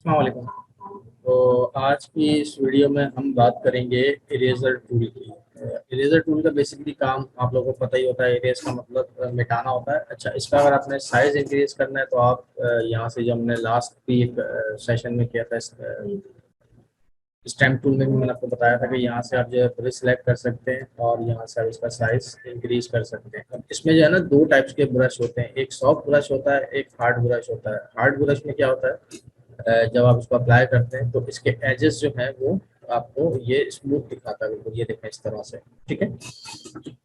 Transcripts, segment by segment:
अस्सलाम वालेकुम। तो आज की इस वीडियो में हम बात करेंगे इरेजर टूल की। इरेजर टूल का बेसिकली काम आप लोगों को पता ही होता है। इरेज का मतलब मिटाना होता है। अच्छा, इसका अगर आपने साइज इंक्रीज करना है तो आप यहाँ से जो हमने लास्ट भी एक सेशन में किया था, स्टैम्प टूल में भी मैंने आपको बताया था कि यहाँ से आप जो है ब्रश सेलेक्ट कर सकते हैं और यहाँ से आप इसका साइज इंक्रीज कर सकते हैं। अब इसमें जो है ना, दो टाइप्स के ब्रश होते हैं। एक सॉफ्ट ब्रश होता है, एक हार्ड ब्रश होता है। हार्ड ब्रश में क्या होता है, जब आप इसको अप्लाई करते हैं तो इसके एजेस जो है वो आपको ये स्मूथ दिखाता है, बिल्कुल ये देखें इस तरह से। ठीक है।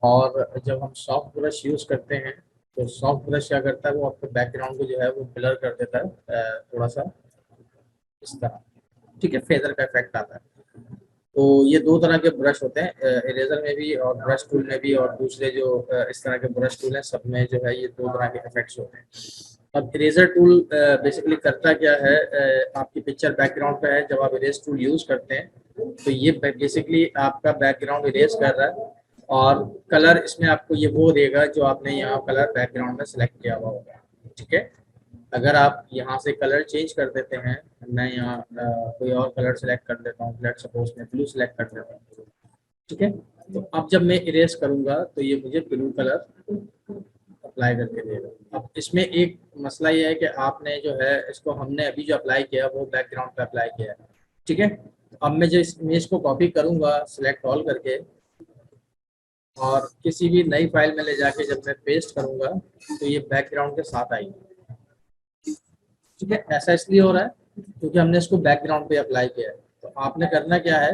और जब हम सॉफ्ट ब्रश यूज करते हैं तो सॉफ्ट ब्रश क्या करता है, वो आपको बैकग्राउंड को जो है वो ब्लर कर देता है, थोड़ा सा इस तरह। ठीक है, फेदर का इफेक्ट आता है। तो ये दो तरह के ब्रश होते हैं, इरेजर में भी और ब्रश टूल में भी, और दूसरे जो इस तरह के ब्रश टूल हैं सब में जो है ये दो तरह के इफेक्ट्स होते हैं। अब इरेजर टूल बेसिकली करता क्या है, आपकी पिक्चर बैकग्राउंड पे है, जब आप इरेज टूल यूज करते हैं तो ये बेसिकली आपका बैकग्राउंड इरेज कर रहा है, और कलर इसमें आपको ये वो देगा जो आपने यहाँ कलर बैकग्राउंड में सेलेक्ट किया हुआ होगा। ठीक है। अगर आप यहाँ से कलर चेंज कर देते हैं, मैं यहाँ कोई और कलर सेलेक्ट कर देता हूँ, लेट सपोज मैं ब्लू सेलेक्ट कर देता हूँ। ठीक है। तो अब जब मैं इरेज करूंगा तो ये मुझे ब्लू कलर अप्लाई करके देगा। अब इसमें एक मसला ये है कि आपने जो है इसको, हमने अभी जो अप्लाई किया वो बैकग्राउंड पे अप्लाई किया है। ठीक है। अब मैं जो इस इमेज को कॉपी करूंगा सिलेक्ट ऑल करके, और किसी भी नई फाइल में ले जाके जब मैं पेस्ट करूंगा तो ये बैकग्राउंड के साथ आएगी। ठीक है। ऐसा इसलिए हो रहा है क्योंकि हमने इसको बैकग्राउंड पे अप्लाई किया है। तो आपने करना क्या है,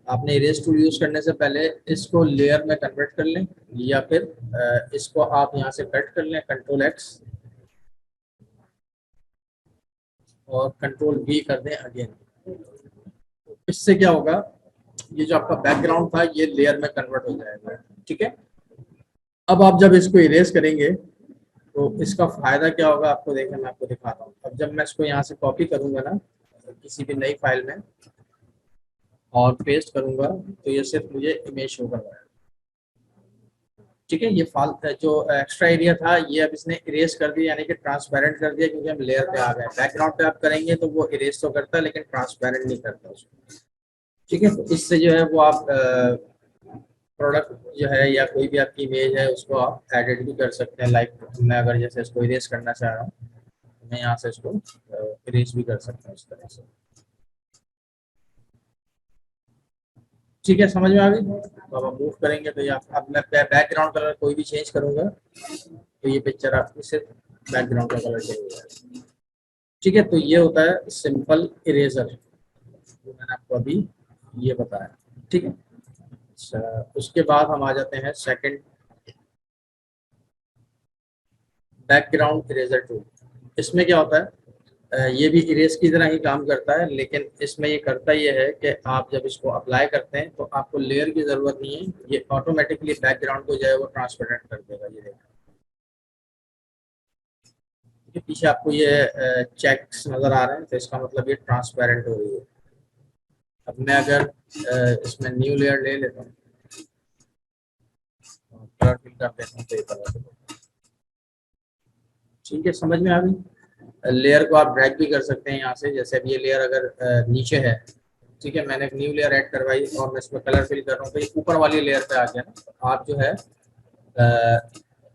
आपने इरेज टूल यूज करने से पहले इसको लेयर में कन्वर्ट कर लें, या फिर इसको आप यहाँ से कट कर लें, कंट्रोल एक्स और कंट्रोल वी कर दें अगेन। इससे क्या होगा, ये जो आपका बैकग्राउंड था ये लेयर में कन्वर्ट हो जाएगा। ठीक है। अब आप जब इसको इरेज करेंगे तो इसका फायदा क्या होगा आपको, देखें मैं आपको दिखाता हूँ। अब जब मैं इसको यहाँ से कॉपी करूंगा ना किसी भी नई फाइल में और पेस्ट करूंगा तो ये सिर्फ मुझे इमेज शो कर रहा है। ठीक है। ये फाल्ट जो एक्स्ट्रा एरिया था ये अब इसने इरेज कर दिया, यानी कि ट्रांसपेरेंट कर दिया, क्योंकि हम लेयर पे आ गए। बैकग्राउंड पे आप करेंगे तो वो इरेज तो करता है लेकिन ट्रांसपेरेंट नहीं करता उसको। ठीक है। तो इससे जो है वो आप प्रोडक्ट जो है या कोई भी आपकी इमेज है उसको आप एडिट भी कर सकते हैं। लाइक मैं अगर जैसे इसको इरेज करना चाह रहा हूँ तो मैं यहाँ से इसको इरेज भी कर सकता हूँ इस तरह से। ठीक है, समझ में आ गई। तो अब हम मूव करेंगे तो ये अब मैं बैकग्राउंड कलर कोई भी चेंज करूंगा तो ये पिक्चर आपकी सिर्फ बैकग्राउंड का कलर चेंज हो जाएगा। ठीक है। तो ये होता है सिंपल इरेजर, जो मैंने आपको अभी ये बताया। ठीक है। अच्छा, उसके बाद हम आ जाते हैं सेकंड, बैकग्राउंड इरेजर टूल। इसमें क्या होता है, ये भी इरेज की तरह ही काम करता है, लेकिन इसमें ये करता ये है कि आप जब इसको अप्लाई करते हैं तो आपको लेयर की जरूरत नहीं है, ये ऑटोमेटिकली बैकग्राउंड को जो है वो ट्रांसपेरेंट कर देगा। ये देखिए, ये पीछे आपको ये चेक्स नजर आ रहे हैं तो इसका मतलब ये ट्रांसपेरेंट हो रही है। अब मैं अगर इसमें न्यू लेयर ले लेता हूँ, कलर फिल कर देता हूँ तो ये कलर। ठीक है, समझ में आ गई। लेयर को आप ड्रैग भी कर सकते हैं यहाँ से। जैसे अब ये लेयर अगर नीचे है, ठीक है, मैंने एक न्यू लेयर ऐड करवाई और मैं इसमें कलर फिल कर रहा हूँ तो ये ऊपर वाली लेयर पे आ गया ना। तो आप जो है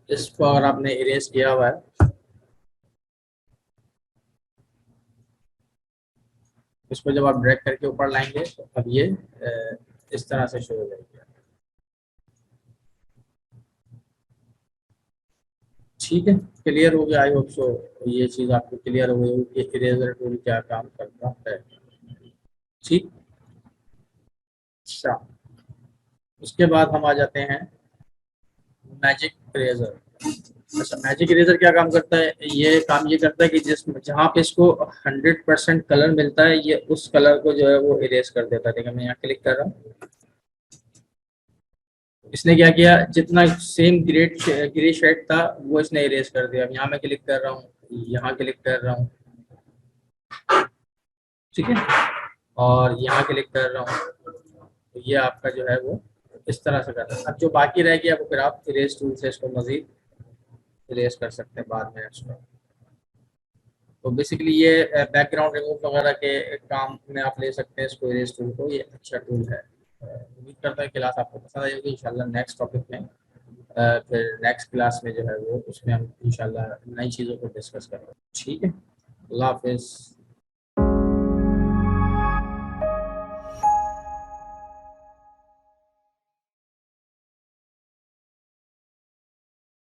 इसको अगर आपने इरेज किया हुआ है, इसको जब आप ड्रैग करके ऊपर लाएंगे तो अब ये इस तरह से शो हो जाएगी। ठीक है, क्लियर हो गया आई होप सो। ये चीज़ आपको क्लियर हो गई होगी कि इरेजर टूल क्या काम करता है। ठीक। अच्छा, उसके बाद हम आ जाते हैं मैजिक इरेजर। अच्छा, मैजिक इरेजर क्या काम करता है, ये काम ये करता है कि जिस जहाँ पे इसको 100% कलर मिलता है ये उस कलर को जो है वो इरेज कर देता है। देखिए मैं यहाँ क्लिक कर रहा हूँ, इसने क्या किया, जितना सेम ग्रे शेड था वो इसने इरेज कर दिया। अब यहाँ मैं क्लिक कर रहा हूँ, यहाँ क्लिक कर रहा हूँ। ठीक है। और यहाँ क्लिक कर रहा हूँ तो ये आपका जो है वो इस तरह से कर रहा है। अब जो बाकी रह गया वो फिर आप इरेज टूल से इसको मजीद इरेज कर सकते हैं बाद में इसको। तो बेसिकली ये बैकग्राउंड रिमूव वगैरह के काम में आप ले सकते हैं इसको, इरेज टूल को, ये अच्छा टूल है। उम्मीद करता है क्लास आपको पसंद आई होगी। इंशाल्लाह नेक्स्ट टॉपिक में फिर नेक्स्ट क्लास में जो है वो उसमें हम इंशाल्लाह नई चीज़ों को डिस्कस करेंगे। ठीक है, अल्लाह हाफिज़।